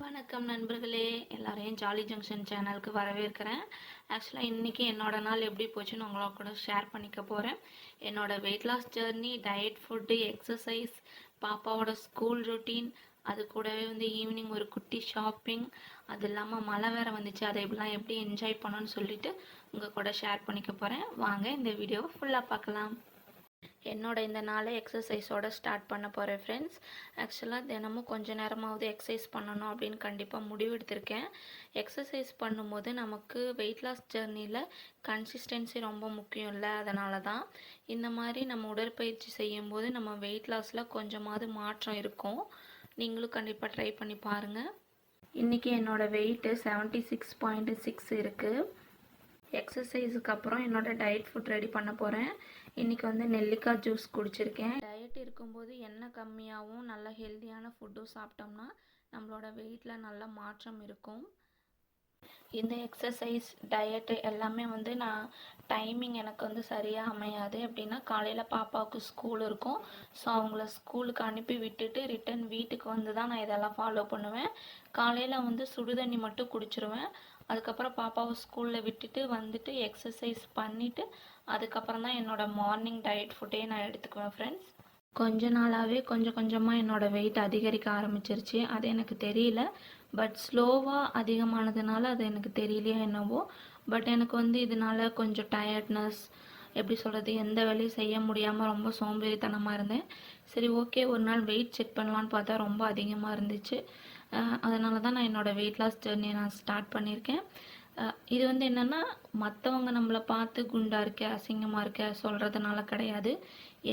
வணக்கம் நண்பர்களே, எல்லாரையும் ஜாலி ஜங்ஷன் சேனலுக்கு வரவேற்கிறேன். ஆக்சுவலாக இன்றைக்கி என்னோடய நாள் எப்படி போச்சுன்னு உங்களோட கூட ஷேர் பண்ணிக்க போகிறேன். என்னோடய weight loss journey, diet, food, exercise, பாப்பாவோட ஸ்கூல் ரொட்டீன், அது கூடவே ஈவினிங் ஒரு குட்டி ஷாப்பிங், அது இல்லாமல் மழை வேறு வந்துச்சு, அதை எப்படிலாம் எப்படி என்ஜாய் பண்ணணும்னு சொல்லிட்டு உங்கள் கூட ஷேர் பண்ணிக்க போகிறேன். வாங்க இந்த வீடியோவை ஃபுல்லாக பார்க்கலாம். என்னோட இந்த நாளை எக்ஸசைஸோடு ஸ்டார்ட் பண்ண போகிறேன் ஃப்ரெண்ட்ஸ். ஆக்சுவலாக தினமும் கொஞ்சம் நேரமாவது எக்ஸசைஸ் பண்ணணும் அப்படின்னு கண்டிப்பாக முடிவு எடுத்திருக்கேன். எக்ஸசைஸ் பண்ணும்போது நமக்கு வெயிட் லாஸ் ஜர்னியில் கன்சிஸ்டன்சி ரொம்ப முக்கியம் இல்லை. அதனால தான் இந்த மாதிரி நம்ம உடற்பயிற்சி செய்யும்போது நம்ம வெயிட் லாஸில் கொஞ்சமாவது மாற்றம் இருக்கும். நீங்களும் கண்டிப்பாக ட்ரை பண்ணி பாருங்கள். இன்றைக்கி என்னோடய வெயிட்டு 76.6 இருக்குது. எக்ஸசைஸுக்கு அப்புறம் என்னோடய டயட் ஃபுட் ரெடி பண்ண போகிறேன். இன்றைக்கி நெல்லிக்காய் ஜூஸ் குடிச்சிருக்கேன். டயட் இருக்கும்போது எண்ணெய் கம்மியாகவும் நல்ல ஹெல்த்தியான ஃபுட்டும் சாப்பிட்டோம்னா நம்மளோட வெயிட்டில் நல்ல மாற்றம் இருக்கும். இந்த எக்ஸசைஸ், டயட்டு எல்லாமே நான் டைமிங் எனக்கு சரியாக அமையாது. எப்படின்னா காலையில் பாப்பாவுக்கு ஸ்கூல் இருக்கும். ஸோ அவங்கள ஸ்கூலுக்கு அனுப்பி விட்டுட்டு ரிட்டன் வீட்டுக்கு தான் நான் இதெல்லாம் ஃபாலோ பண்ணுவேன். காலையில் சுடுதண்ணி மட்டும் குடிச்சிருவேன். அதுக்கப்புறம் பாப்பாவை ஸ்கூலில் விட்டுட்டு வந்துட்டு எக்ஸசைஸ் பண்ணிவிட்டு அதுக்கப்புறம் தான் என்னோடய மார்னிங் டயட் ஃபுட்டே நான் எடுத்துக்குவேன் ஃப்ரெண்ட்ஸ். கொஞ்ச நாளாகவே கொஞ்சம் கொஞ்சமாக என்னோடய வெயிட் அதிகரிக்க ஆரம்பிச்சிருச்சு. அது எனக்கு தெரியல. பட் ஸ்லோவாக அதிகமானதுனால அது எனக்கு தெரியலையா என்னவோ. பட் எனக்கு இதனால் கொஞ்சம் டயர்ட்னஸ், எப்படி சொல்கிறது, எந்த வேலையும் செய்ய முடியாமல் ரொம்ப சோம்பேறித்தனமாக இருந்தேன். சரி, ஓகே, ஒரு நாள் வெயிட் செக் பண்ணலான்னு பார்த்தா ரொம்ப அதிகமாக இருந்துச்சு. அதனால தான் நான் என்னோடய வெயிட் லாஸ் ஜர்னியை நான் ஸ்டார்ட் பண்ணியிருக்கேன். இது என்னென்னா மற்றவங்க நம்மளை பார்த்து குண்டாக இருக்க, அசிங்கமாக இருக்க சொல்கிறதுனால கிடையாது.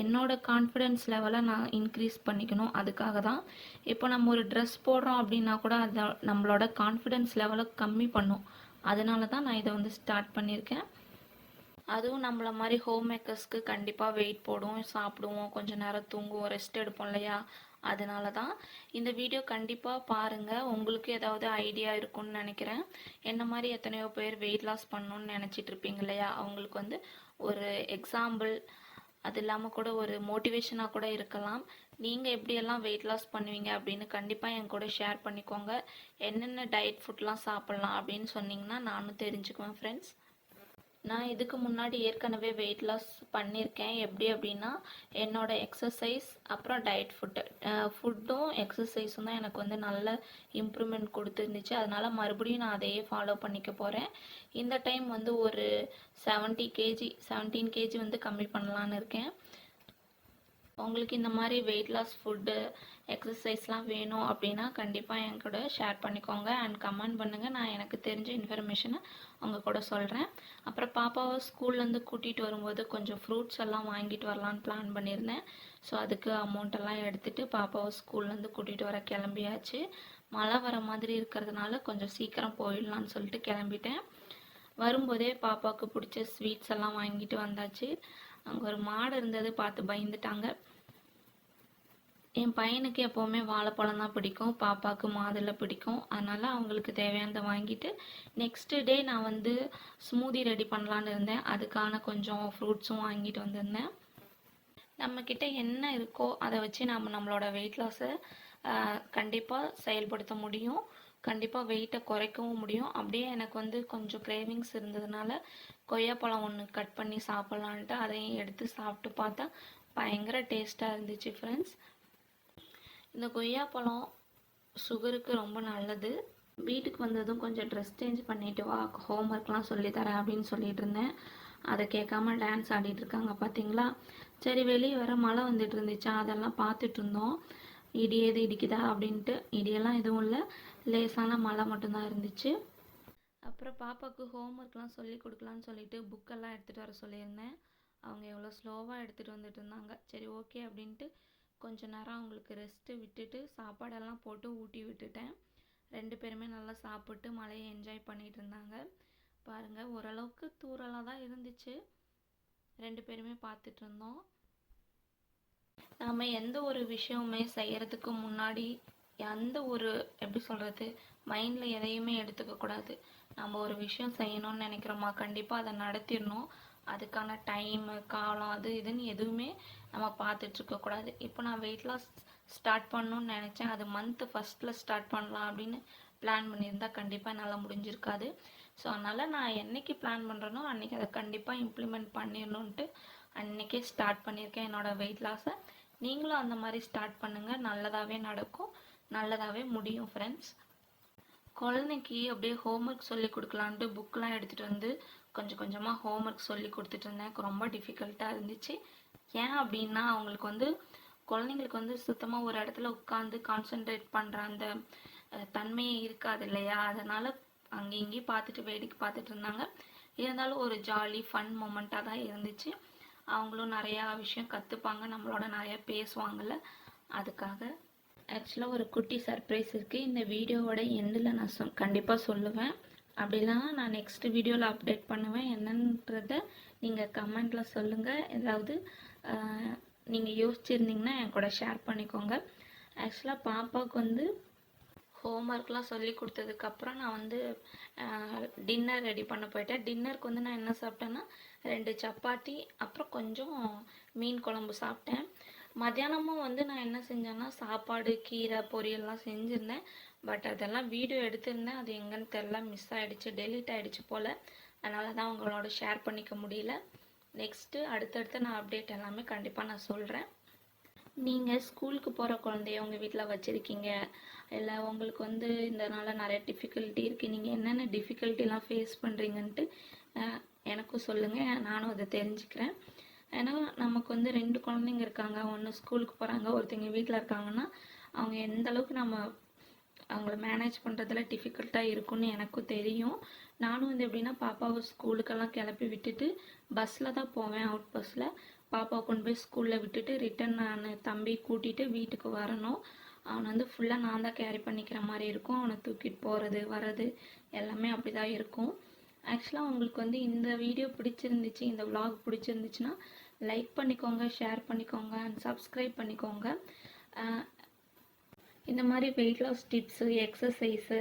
என்னோடய கான்ஃபிடென்ஸ் லெவலை நான் இன்க்ரீஸ் பண்ணிக்கணும். அதுக்காக தான். இப்போ நம்ம ஒரு ட்ரெஸ் போடுறோம் அப்படின்னா கூட அதை நம்மளோட கான்ஃபிடென்ஸ் லெவலை கம்மி பண்ணும். அதனால தான் நான் இதை ஸ்டார்ட் பண்ணியிருக்கேன். அதுவும் நம்மள மாதிரி ஹோம் மேக்கர்ஸ்க்கு கண்டிப்பாக வெயிட் போடுவோம், சாப்பிடுவோம், கொஞ்சம் நேரம் தூங்குவோம், ரெஸ்ட் எடுப்போம் இல்லையா. அதனால தான் இந்த வீடியோ கண்டிப்பாக பாருங்கள். உங்களுக்கு ஏதாவது ஐடியா இருக்குன்னு நினைக்கிறேன். என்ன மாதிரி எத்தனையோ பேர் வெயிட் லாஸ் பண்ணணுன்னு நினச்சிட்டு இருப்பீங்க இல்லையா. அவங்களுக்கு ஒரு எக்ஸாம்பிள், அது இல்லாமல் கூட ஒரு மோட்டிவேஷனாக கூட இருக்கலாம். நீங்கள் எப்படியெல்லாம் வெயிட் லாஸ் பண்ணுவீங்க அப்படின்னு கண்டிப்பாக என் கூட ஷேர் பண்ணிக்கோங்க. என்னென்ன டயட் ஃபுட்லாம் சாப்பிட்லாம் அப்படின்னு சொன்னிங்கன்னா நானும் தெரிஞ்சுக்குவேன் ஃப்ரெண்ட்ஸ். நான் இதுக்கு முன்னாடி ஏற்கனவே வெயிட் லாஸ் பண்ணியிருக்கேன். எப்படி அப்படின்னா என்னோடய எக்ஸசைஸ் அப்புறம் டயட் ஃபுட்டும் எக்ஸசைஸும் தான் எனக்கு நல்ல இம்ப்ரூவ்மெண்ட் கொடுத்துருந்துச்சு. அதனால் மறுபடியும் நான் அதையே ஃபாலோ பண்ணிக்க போகிறேன். இந்த டைம் ஒரு 17 கேஜி கம்மி பண்ணலான்னு இருக்கேன். உங்களுக்கு இந்த மாதிரி வெயிட் லாஸ் ஃபுட்டு, எக்ஸசைஸ்லாம் வேணும் அப்படின்னா கண்டிப்பாக என் கூட ஷேர் பண்ணிக்கோங்க அண்ட் கமெண்ட் பண்ணுங்கள். நான் எனக்கு தெரிஞ்ச இன்ஃபர்மேஷனை உங்கள் கூட சொல்கிறேன். அப்புறம் பாப்பாவை ஸ்கூல்லேருந்து கூட்டிகிட்டு வரும்போது கொஞ்சம் ஃப்ரூட்ஸ் எல்லாம் வாங்கிட்டு வரலான்னு பிளான் பண்ணியிருந்தேன். ஸோ அதுக்கு அமௌண்ட்டெல்லாம் எடுத்துகிட்டு பாப்பாவை ஸ்கூல்லேருந்து கூட்டிகிட்டு வர கிளம்பியாச்சு. மழை வர மாதிரி இருக்கிறதுனால கொஞ்சம் சீக்கிரம் போயிடலான்னு சொல்லிட்டு கிளம்பிட்டேன். வரும்போதே பாப்பாவுக்கு பிடிச்ச ஸ்வீட்ஸ் எல்லாம் வாங்கிட்டு வந்தாச்சு. அங்கே ஒரு மாடு இருந்தது, பார்த்து பயந்துட்டாங்க. என் பையனுக்கு எப்போவுமே வாழைப்பழம் தான் பிடிக்கும், பாப்பாவுக்கு மாதுளை பிடிக்கும். அதனால் அவங்களுக்கு தேவையானதை வாங்கிட்டு நெக்ஸ்ட் டே நான் ஸ்மூதி ரெடி பண்ணலான்னு இருந்தேன். அதுக்கான கொஞ்சம் ஃப்ரூட்ஸும் வாங்கிட்டு வந்திருந்தேன். நம்மக்கிட்ட என்ன இருக்கோ அதை வச்சு நம்மளோட வெயிட் லாஸை கண்டிப்பாக செயல்படுத்த முடியும். கண்டிப்பாக வெயிட்டை குறைக்கவும் முடியும். அப்படியே எனக்கு கொஞ்சம் கிரேவிங்ஸ் இருந்ததுனால கொய்யாப்பழம் ஒன்று கட் பண்ணி சாப்பிட்லான்ட்டு அதையும் எடுத்து சாப்பிட்டு பார்த்தா பயங்கர டேஸ்ட்டாக இருந்துச்சு ஃப்ரெண்ட்ஸ். இந்த கொய்யாப்பழம் சுகருக்கு ரொம்ப நல்லது. வீட்டுக்கு வந்ததும் கொஞ்சம் ட்ரெஸ் சேஞ்ச் பண்ணிவிட்டு வா, ஹோம்ஒர்க்லாம் சொல்லித்தரேன் அப்படின்னு சொல்லிட்டு இருந்தேன். அதை கேட்காம டான்ஸ் ஆடிட்டு இருக்காங்க பார்த்தீங்களா. சரி, வெளியே வர மழை வந்துட்டு இருந்துச்சா, அதெல்லாம் பார்த்துட்டு இருந்தோம். இடி எது இடிக்குதா அப்படின்ட்டு. இடியெல்லாம் எதுவும் இல்லை, லேசான மழை மட்டும்தான் இருந்துச்சு. அப்புறம் பாப்பாவுக்கு ஹோம்ஒர்க்லாம் சொல்லி கொடுக்கலான்னு சொல்லிட்டு புக்கெல்லாம் எடுத்துகிட்டு வர சொல்லியிருந்தேன். அவங்க எவ்வளோ ஸ்லோவாக எடுத்துகிட்டு வந்துட்டு இருந்தாங்க. சரி, ஓகே அப்படின்ட்டு கொஞ்ச நேரம் அவங்களுக்கு ரெஸ்ட்டு விட்டுட்டு சாப்பாடெல்லாம் போட்டு ஊட்டி விட்டுட்டேன். 2 பேருமே நல்லா சாப்பிட்டு மழையை என்ஜாய் பண்ணிகிட்டு இருந்தாங்க. பாருங்கள், ஓரளவுக்கு தூரலாக தான் இருந்துச்சு. 2 பேருமே பார்த்துட்டு இருந்தோம். நாம் எந்த ஒரு விஷயமுமே செய்கிறதுக்கு முன்னாடி எந்த ஒரு, எப்படி சொல்கிறது, மைண்டில் எதையுமே எடுத்துக்கக்கூடாது. நம்ம ஒரு விஷயம் செய்யணும்னு நினைக்கிறோமா, கண்டிப்பாக அதை நடத்திடணும். அதுக்கான டைமு, காலம், அது இதுன்னு எதுவுமே நம்ம பார்த்துட்ருக்கக்கூடாது. இப்போ நான் வெயிட் லாஸ் ஸ்டார்ட் பண்ணணும்னு நினச்சேன். அது மந்த் ஃபஸ்ட்டில் ஸ்டார்ட் பண்ணலாம் அப்படின்னு பிளான் பண்ணியிருந்தா கண்டிப்பாக என்னால் முடிஞ்சிருக்காது. ஸோ அதனால் நான் என்றைக்கு பிளான் பண்ணுறேனோ அன்றைக்கி அதை கண்டிப்பாக இம்ப்ளிமெண்ட் பண்ணிடணுன்ட்டு அன்றைக்கே ஸ்டார்ட் பண்ணியிருக்கேன் என்னோடய வெயிட் லாஸை. நீங்களும் அந்த மாதிரி ஸ்டார்ட் பண்ணுங்கள், நல்லதாகவே நடக்கும், நல்லதாகவே முடியும் ஃப்ரெண்ட்ஸ். குழந்தைக்கு அப்படியே ஹோம்ஒர்க் சொல்லி கொடுக்கலான்ட்டு புக்கெலாம் எடுத்துகிட்டு வந்து கொஞ்சம் கொஞ்சமாக ஹோம்ஒர்க் சொல்லி கொடுத்துட்டு இருந்தேன். எனக்கு ரொம்ப டிஃபிகல்ட்டாக இருந்துச்சு. ஏன் அப்படின்னா அவங்களுக்கு வந்து குழந்தைங்களுக்கு வந்து சுத்தமாக ஒரு இடத்துல உட்காந்து கான்சென்ட்ரேட் பண்ணுற அந்த தன்மையே இருக்காது இல்லையா. அதனால் அங்கே இங்கேயும் பார்த்துட்டு வேடிக்கை பார்த்துட்டு இருந்தாங்க. இருந்தாலும் ஒரு ஜாலி ஃபன் மொமெண்ட்டாக தான் இருந்துச்சு. அவங்களும் நிறையா விஷயம் கற்றுப்பாங்க, நம்மளோட நிறையா பேசுவாங்கள்ல, அதுக்காக. ஆக்சுவலாக ஒரு குட்டி சர்ப்ரைஸ் இருக்குது. இந்த வீடியோவோட எண்டில் நான் கண்டிப்பாக சொல்லுவேன். அப்படிலாம் நான் நெக்ஸ்ட் வீடியோவில் அப்டேட் பண்ணுவேன். என்னன்றதை நீங்கள் கமெண்டில் சொல்லுங்கள். ஏதாவது நீங்கள் யோசிச்சுருந்தீங்கன்னா என் கூட ஷேர் பண்ணிக்கோங்க. ஆக்சுவலாக பாப்பாவுக்கு வந்து ஹோம்ஒர்க்லாம் சொல்லி கொடுத்ததுக்கப்புறம் நான் வந்து டின்னர் ரெடி பண்ண போயிட்டேன். டின்னருக்கு வந்து நான் என்ன சாப்பிட்டேன்னா 2 சப்பாத்தி அப்புறம் கொஞ்சம் மீன் குழம்பு சாப்பிட்டேன். மத்தியானமும் வந்து நான் என்ன செஞ்சேன்னா சாப்பாடு, கீரை, பொரியல்லாம் செஞ்சுருந்தேன். பட் அதெல்லாம் வீடியோ எடுத்திருந்தேன், அது எங்கன்னு தெரில, மிஸ் ஆகிடுச்சு, டெலீட் ஆகிடுச்சு போல். அதனால தான் உங்களோட ஷேர் பண்ணிக்க முடியல. நெக்ஸ்ட்டு அடுத்தடுத்து நான் அப்டேட் எல்லாமே கண்டிப்பாக நான் சொல்கிறேன். நீங்கள் ஸ்கூலுக்கு போகிற குழந்தைய உங்கள் வீட்டில் வச்சுருக்கீங்க, இல்லை உங்களுக்கு வந்து இதனால் நிறைய டிஃபிகல்ட்டி இருக்குது, நீங்கள் என்னென்ன டிஃபிகல்ட்டிலாம் ஃபேஸ் பண்ணுறீங்கன்ட்டு எனக்கும் சொல்லுங்கள், நானும் அதை தெரிஞ்சுக்கிறேன். ஏன்னா நமக்கு வந்து 2 குழந்தைங்க இருக்காங்க, ஒன்று ஸ்கூலுக்கு போகிறாங்க, ஒருத்தங்க வீட்டில் இருக்காங்கன்னா அவங்க எந்த அளவுக்கு நம்ம அவங்கள மேனேஜ் பண்ணுறதுல டிஃபிகல்ட்டாக இருக்குன்னு எனக்கும் தெரியும். நானும் வந்து எப்படின்னா பாப்பாவை ஸ்கூலுக்கெல்லாம் கிளப்பி விட்டுட்டு பஸ்ஸில் தான் போவேன், அவுட் பஸ்ஸில். பாப்பாவை கொண்டு போய் ஸ்கூலில் விட்டுட்டு ரிட்டன் நான் தம்பி கூட்டிகிட்டு வீட்டுக்கு வரணும். அவனை வந்து ஃபுல்லாக நான் தான் கேரி பண்ணிக்கிற மாதிரி இருக்கும். அவனை தூக்கிட்டு போகிறது வர்றது எல்லாமே அப்படி தான் இருக்கும். ஆக்சுவலாக உங்களுக்கு வந்து இந்த வீடியோ பிடிச்சிருந்துச்சு, இந்த விலாக் பிடிச்சிருந்துச்சுன்னா லைக் பண்ணிக்கோங்க, ஷேர் பண்ணிக்கோங்க அண்ட் சப்ஸ்கிரைப் பண்ணிக்கோங்க. இந்த மாதிரி வெயிட் லாஸ் டிப்ஸு, எக்ஸசைஸு,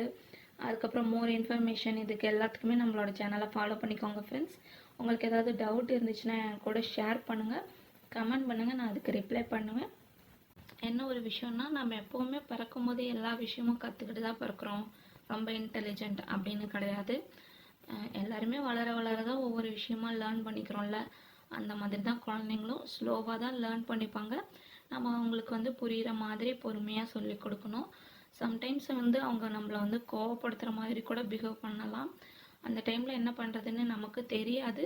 அதுக்கப்புறம் மோர் இன்ஃபர்மேஷன், இதுக்கு எல்லாத்துக்குமே நம்மளோட சேனலை ஃபாலோ பண்ணிக்கோங்க ஃப்ரெண்ட்ஸ். உங்களுக்கு ஏதாவது டவுட் இருந்துச்சுன்னா என் கூட ஷேர் பண்ணுங்கள், கமெண்ட் பண்ணுங்கள், நான் அதுக்கு ரிப்ளை பண்ணுவேன். என்ன ஒரு விஷயம்னா நம்ம எப்போவுமே பிறக்கும் போதே எல்லா விஷயமும் கற்றுக்கிட்டு தான் பிறக்கிறோம், ரொம்ப இன்டெலிஜென்ட் அப்படின்னு கிடையாது. எல்லாருமே வளர வளர தான் ஒவ்வொரு விஷயமா லேர்ன் பண்ணிக்கிறோம்ல, அந்த மாதிரி தான் குழந்தைங்களும் ஸ்லோவாக தான் லேர்ன் பண்ணிப்பாங்க. நம்ம அவங்களுக்கு வந்து புரிகிற மாதிரி பொறுமையாக சொல்லி கொடுக்கணும். சம்டைம்ஸ் வந்து அவங்க நம்மளை வந்து கோவப்படுத்துகிற மாதிரி கூட பிஹேவ் பண்ணலாம். அந்த டைமில் என்ன பண்ணுறதுன்னு நமக்கு தெரியாது.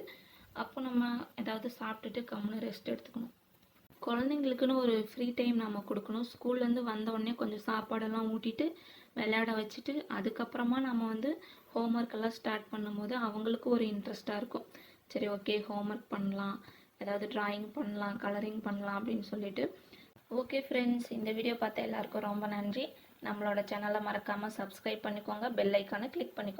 அப்போ நம்ம ஏதாவது சாப்பிட்டுட்டு கம்முன்னு ரெஸ்ட் எடுத்துக்கணும். குழந்தைங்களுக்குன்னு ஒரு ஃப்ரீ டைம் நம்ம கொடுக்கணும். ஸ்கூல்லேருந்து வந்தோடனே கொஞ்சம் சாப்பாடெல்லாம் ஊட்டிட்டு விளையாட வச்சுட்டு அதுக்கப்புறமா நம்ம வந்து ஹோம்ஒர்க் எல்லாம் ஸ்டார்ட் பண்ணும்போது அவங்களுக்கு ஒரு இன்ட்ரெஸ்ட்டாக இருக்கும். சரி ஓகே ஹோம்ஒர்க் பண்ணலாம், ஏதாவது ட்ராயிங் பண்ணலாம், கலரிங் பண்ணலாம் அப்படின்னு சொல்லிட்டு. ஓகே ஃப்ரெண்ட்ஸ், இந்த வீடியோ பார்த்த எல்லாருக்கும் ரொம்ப நன்றி. நம்மளோட சேனலை மறக்காமல் சப்ஸ்கிரைப் பண்ணிக்கோங்க, பெல் ஐக்கானை கிளிக் பண்ணிக்கோங்க.